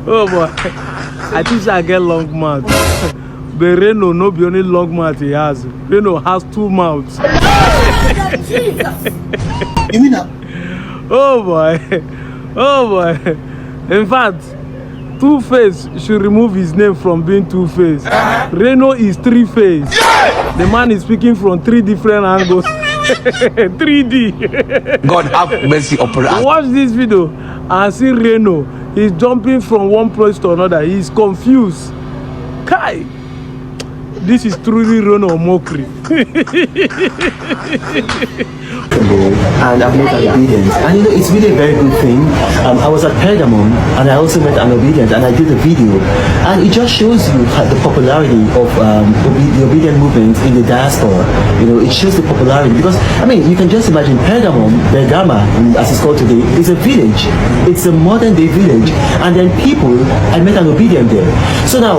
Oh boy, I think I get long mouth. But Reno no be only long mouth he has. Reno has 2 mouths. You mean that? Oh boy. Oh boy. In fact, Two-Face should remove his name from being Two-Face. Reno is 3-Face. The man is speaking from 3 different angles. 3D. God have mercy upon us. Watch this video and see Reno. He's jumping from one place to another. He's confused. Kai. This is truly Reno mockery. And I've met an obedience, and you know it's really a very good thing. I was at Pergamum and I also met an obedient, and I did a video, and it just shows you the popularity of the obedient movement in the diaspora. You know, it shows the popularity because I mean you can just imagine Pergamum, Bergama, as it's called today, is a village. It's a modern day village, and then people, I met an obedient there. So now